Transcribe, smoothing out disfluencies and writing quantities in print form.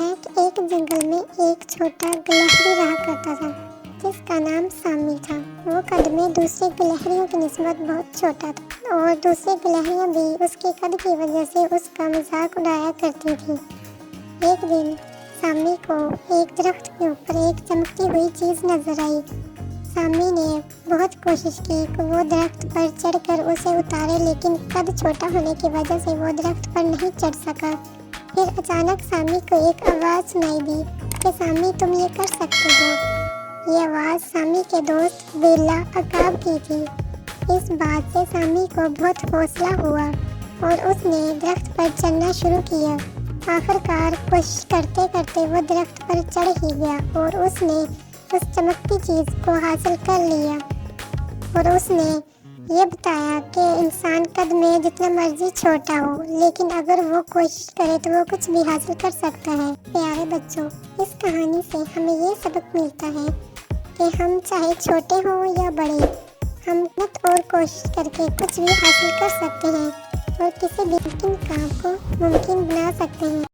ہے کہ ایک جنگل میں ایک چھوٹا گلہری رہا کرتا تھا جس کا نام سامی تھا۔ وہ قد میں دوسرے گلہریوں کی نسبت بہت چھوٹا تھا اور دوسری گلہریاں بھی اس کے قد کی وجہ سے اس کا مذاق اڑایا کرتی تھیں۔ ایک دن سامی کو ایک درخت کے اوپر ایک چمکتی ہوئی چیز نظر آئی۔ سامی نے بہت کوشش کی کہ وہ درخت پر چڑھ کر اسے اتارے، لیکن قد چھوٹا ہونے کی وجہ سے وہ درخت پر نہیں چڑھ سکا۔ پھر اچانک سامی کو ایک آواز سنائی دی کہ سامی تم یہ کر سکتے ہو۔ یہ آواز سامی کے دوست بیلا عقاب کی تھی۔ اس بات سے سامی کو بہت حوصلہ ہوا اور اس نے درخت پر چڑھنا شروع کیا۔ آخر کار کوشش کرتے کرتے وہ درخت پر چڑھ ہی گیا اور اس نے اس چمکتی چیز کو حاصل کر لیا۔ اور اس نے یہ بتایا کہ انسان قد میں جتنا مرضی چھوٹا ہو، لیکن اگر وہ کوشش کرے تو وہ کچھ بھی حاصل کر سکتا ہے۔ پیارے بچوں، اس کہانی سے ہمیں یہ سبق ملتا ہے کہ ہم چاہے چھوٹے ہوں یا بڑے، ہم محنت اور کوشش کر کے کچھ بھی حاصل کر سکتے ہیں اور کسی بھی ممکن کام کو ممکن بنا سکتے ہیں۔